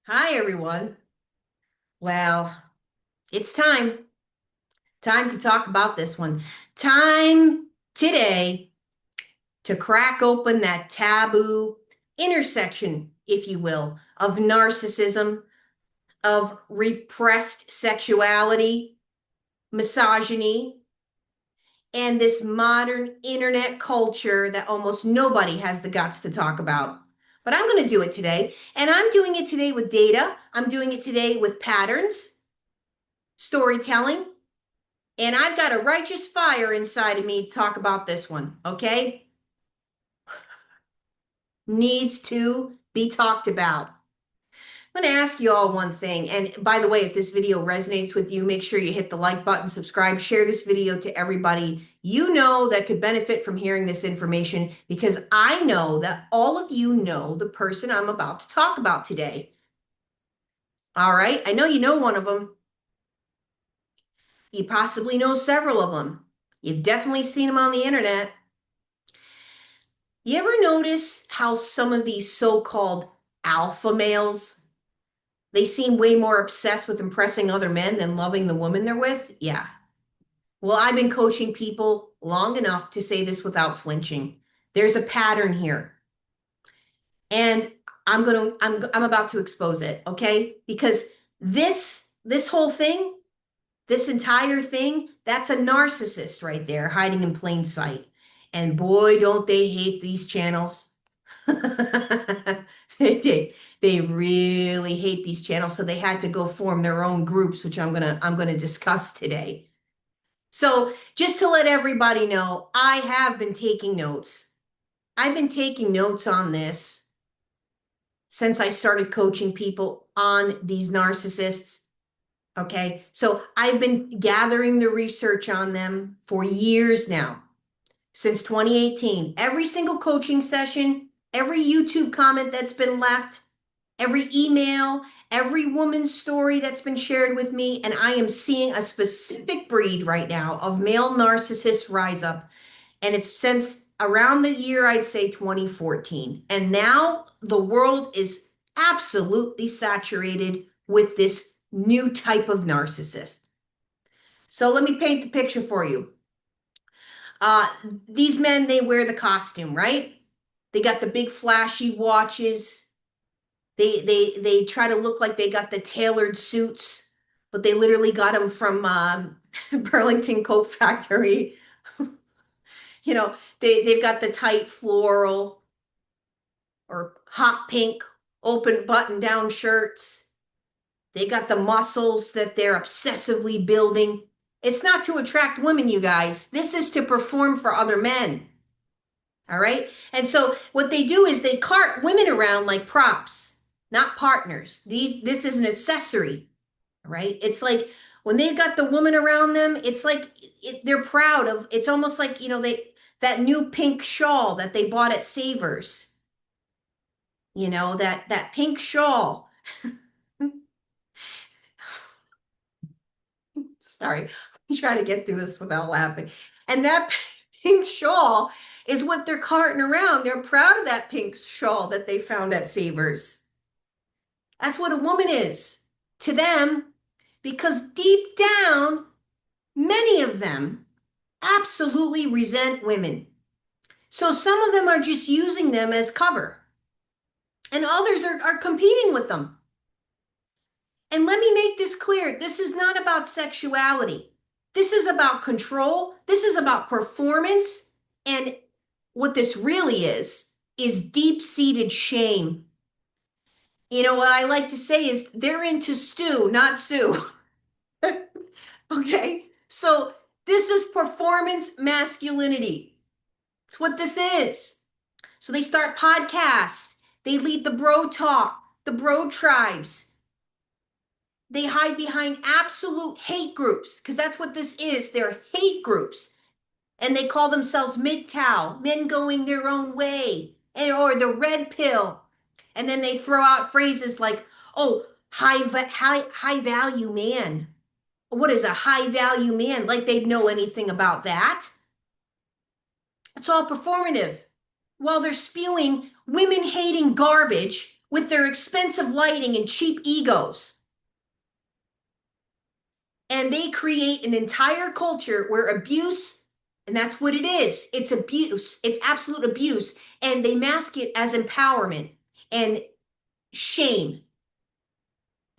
Hi, everyone. Well, it's time to talk about this one. Time today to crack open that taboo intersection, if you will, of narcissism, of repressed sexuality, misogyny, and this modern internet culture that almost nobody has the guts to talk about. But I'm going to do it today, and I'm doing it today with data. I'm doing it today with patterns, storytelling, and I've got a righteous fire inside of me to talk about this one, okay? Needs to be talked about. I'm going to ask you all one thing. And by the way, if this video resonates with you, make sure you hit the like button, subscribe, share this video to everybody you know that could benefit from hearing this information, because I know that all of you know the person I'm about to talk about today. All right? I know you know one of them. You possibly know several of them. You've definitely seen them on the internet. You ever notice how some of these so-called alpha males, they seem way more obsessed with impressing other men than loving the woman they're with? Yeah. Well, I've been coaching people long enough to say this without flinching. There's a pattern here. And I'm about to expose it, okay? Because this whole thing, this entire thing, that's a narcissist right there hiding in plain sight. And boy, don't they hate these channels. They really hate these channels, so they had to go form their own groups, which I'm gonna discuss today. So just to let everybody know, I have been taking notes. I've been taking notes on this since I started coaching people on these narcissists. Okay, so I've been gathering the research on them for years now, since 2018. Every single coaching session, every YouTube comment that's been left, every email, every woman's story that's been shared with me, and I am seeing a specific breed right now of male narcissists rise up. And it's since around the year, I'd say 2014. And now the world is absolutely saturated with this new type of narcissist. So let me paint the picture for you. Uh, these men, they wear the costume, right? They got the big flashy watches. They try to look like they got the tailored suits, but they literally got them from Burlington Coat Factory. You know, they've got the tight floral or hot pink open button down shirts. They got the muscles that they're obsessively building. It's not to attract women, you guys. This is to perform for other men. All right. And so what they do is they cart women around like props, not partners. This is an accessory, right? It's like when they've got the woman around them, it's like they're proud of, it's almost like, that new pink shawl that they bought at Savers, that pink shawl. Sorry, I'm trying to get through this without laughing. And that pink shawl is what they're carting around. They're proud of that pink shawl that they found at Savers. That's what a woman is to them, because deep down, many of them absolutely resent women. So some of them are just using them as cover, and others are competing with them. And let me make this clear, this is not about sexuality. This is about control. This is about performance. And what this really is deep-seated shame. What I like to say is they're into stew, not Sue. Okay? So this is performance masculinity. It's what this is. So they start podcasts. They lead the bro talk, the bro tribes. They hide behind absolute hate groups, because that's what this is. They're hate groups. And they call themselves MGTOW, men going their own way, or the red pill. And then they throw out phrases like, oh, high value man. What is a high value man? Like they'd know anything about that. It's all performative. While they're spewing women hating garbage with their expensive lighting and cheap egos. And they create an entire culture where abuse, and that's what it is. It's abuse. It's absolute abuse. And they mask it as empowerment and shame.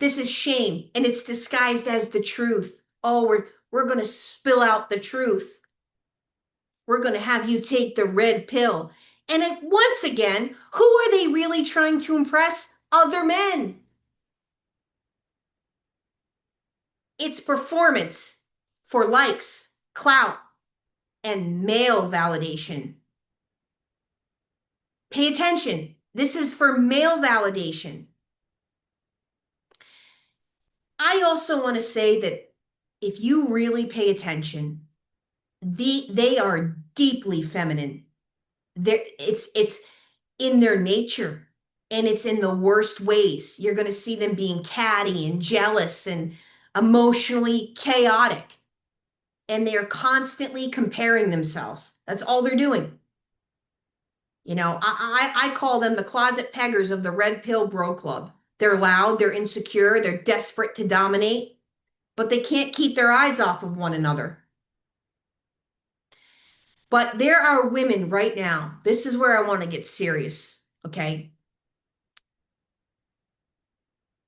This is shame, and it's disguised as the truth. Oh, we're going to spill out the truth. We're going to have you take the red pill. And once again, who are they really trying to impress? Other men. It's performance for likes, clout, and male validation. Pay attention. This is for male validation. I also want to say that if you really pay attention, they are deeply feminine. It's in their nature, and it's in the worst ways. You're going to see them being catty and jealous and emotionally chaotic. And they're constantly comparing themselves. That's all they're doing. You know, I call them the closet peggers of the Red Pill Bro Club. They're loud, they're insecure, they're desperate to dominate, but they can't keep their eyes off of one another. But there are women right now. This is where I want to get serious, okay?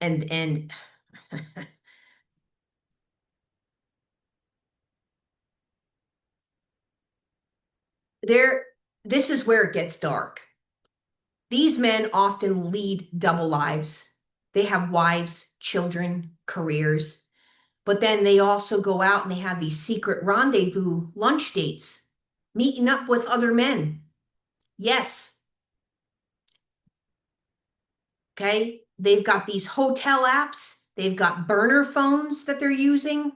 And this is where it gets dark. These men often lead double lives. They have wives, children, careers, but then they also go out and they have these secret rendezvous lunch dates, meeting up with other men. Yes. Okay. They've got these hotel apps. They've got burner phones that they're using.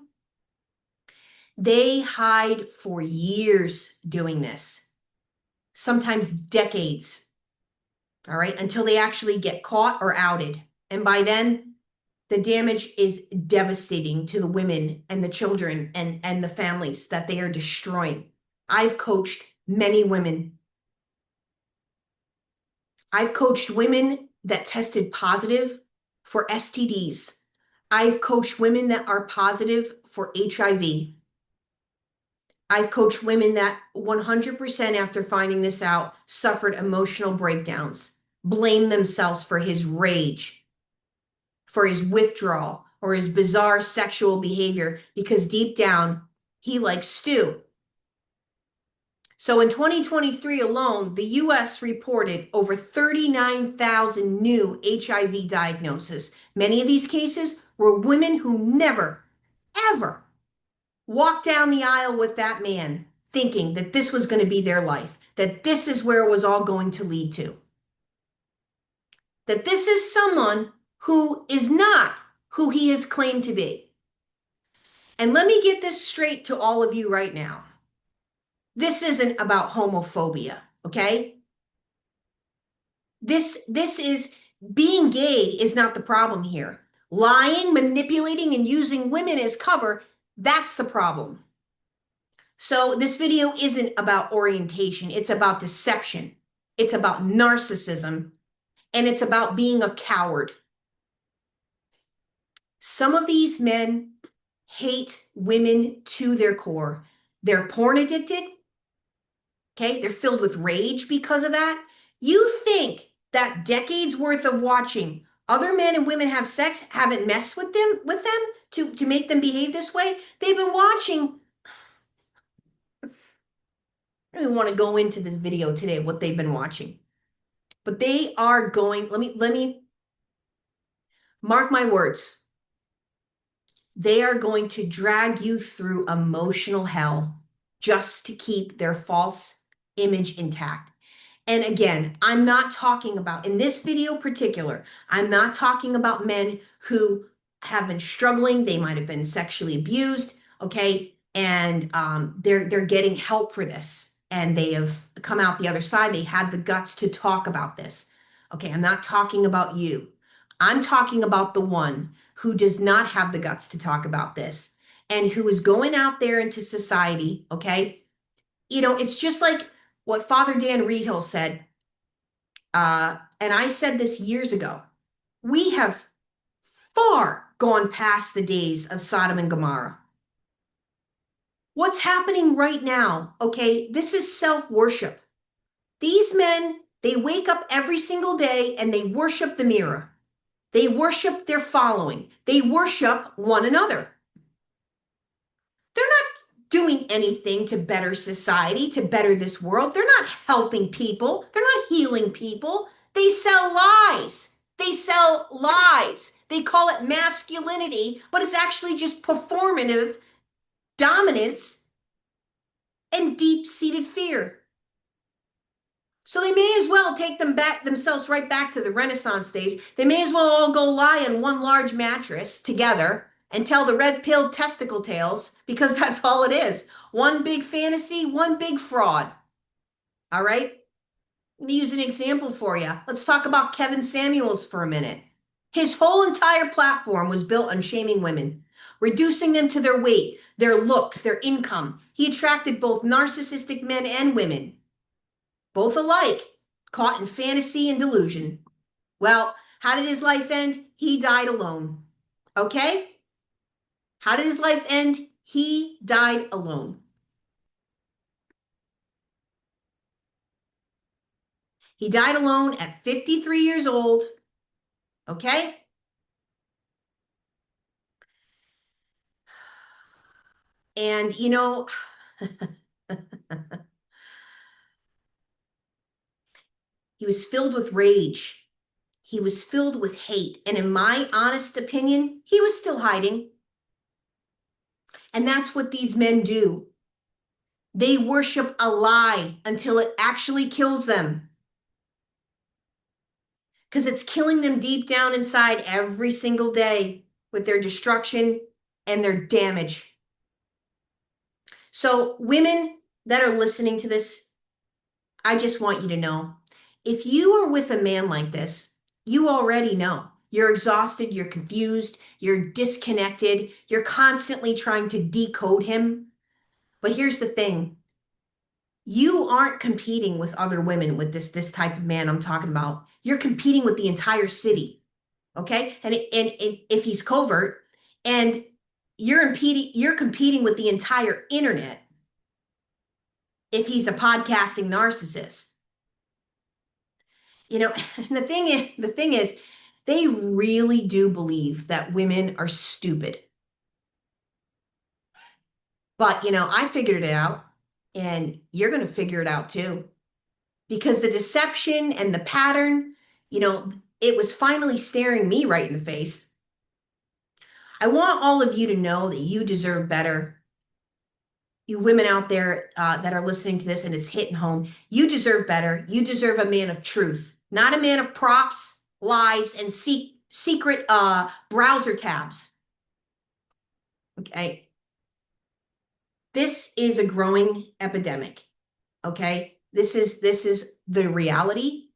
They hide for years doing this, sometimes decades. All right, until they actually get caught or outed. And by then, the damage is devastating to the women and the children and the families that they are destroying. I've coached many women. I've coached women that tested positive for STDs. I've coached women that are positive for HIV. I've coached women that 100% after finding this out suffered emotional breakdowns, blamed themselves for his rage, for his withdrawal, or his bizarre sexual behavior because deep down he likes stew. So in 2023 alone, the US reported over 39,000 new HIV diagnoses. Many of these cases were women who never, ever walked down the aisle with that man thinking that this was going to be their life, that this is where it was all going to lead to. That this is someone who is not who he has claimed to be. And let me get this straight to all of you right now. This isn't about homophobia, okay? This is being gay is not the problem here. Lying, manipulating, and using women as cover, that's the problem. So this video isn't about orientation. It's about deception. It's about narcissism. And it's about being a coward. Some of these men hate women to their core. They're porn addicted. Okay, they're filled with rage because of that. You think that decades worth of watching other men and women have sex haven't messed with them to make them behave this way? They've been watching. I don't even want to go into this video today, what they've been watching. But they are going, let me mark my words. They are going to drag you through emotional hell just to keep their false image intact. And again, I'm not talking about, in this video particular, I'm not talking about men who have been struggling. They might have been sexually abused, okay? And they're getting help for this. And they have come out the other side. They had the guts to talk about this. Okay, I'm not talking about you. I'm talking about the one who does not have the guts to talk about this and who is going out there into society, okay? You know, it's just like what Father Dan Reedhill said and I said this years ago, we have far gone past the days of Sodom and Gomorrah. What's happening right now, okay, this is self-worship. These men, they wake up every single day and they worship the mirror. They worship their following. They worship one another. They're not doing anything to better society, to better this world. They're not helping people. They're not healing people. They sell lies. They sell lies. They call it masculinity, but it's actually just performative dominance and deep-seated fear. So they may as well take themselves right back to the Renaissance days. They may as well all go lie on one large mattress together and tell the red-pilled testicle tales, because that's all it is. One big fantasy, one big fraud. All right? Let me use an example for you. Let's talk about Kevin Samuels for a minute. His whole entire platform was built on shaming women, reducing them to their weight, their looks, their income. He attracted both narcissistic men and women, both alike, caught in fantasy and delusion. Well, how did his life end? He died alone. Okay? How did his life end? He died alone. He died alone at 53 years old. Okay? And, you know, he was filled with rage. He was filled with hate. And in my honest opinion, he was still hiding. And that's what these men do. They worship a lie until it actually kills them. Because it's killing them deep down inside every single day with their destruction and their damage. So women that are listening to this, I just want you to know, if you are with a man like this, you already know. You're exhausted, you're confused, you're disconnected, you're constantly trying to decode him. But here's the thing. You aren't competing with other women with this type of man I'm talking about. You're competing with the entire city, okay? And if he's covert, and you're competing with the entire internet if he's a podcasting narcissist. You know, and the thing is, they really do believe that women are stupid. But, you know, I figured it out, and you're going to figure it out too. Because the deception and the pattern, you know, it was finally staring me right in the face. I want all of you to know that you deserve better. You women out there that are listening to this and it's hitting home, you deserve better. You deserve a man of truth, not a man of props, lies, and secret browser tabs. Okay? This is a growing epidemic. Okay? This is the reality.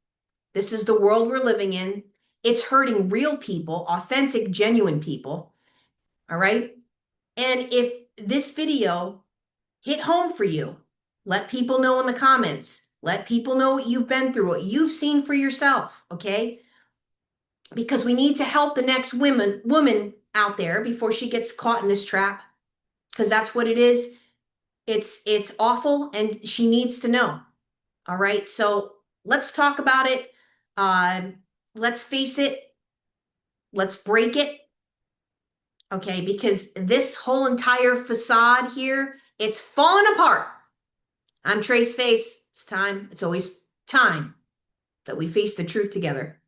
This is the world we're living in. It's hurting real people, authentic, genuine people. All right? And if this video hit home for you, let people know in the comments. Let people know what you've been through, what you've seen for yourself, okay? Because we need to help the next woman out there before she gets caught in this trap. Because that's what it is. It's awful, and she needs to know. All right, so let's talk about it. Let's face it. Let's break it. Okay, because this whole entire facade here, it's falling apart. I'm Trace Face. It's time. It's always time that we face the truth together.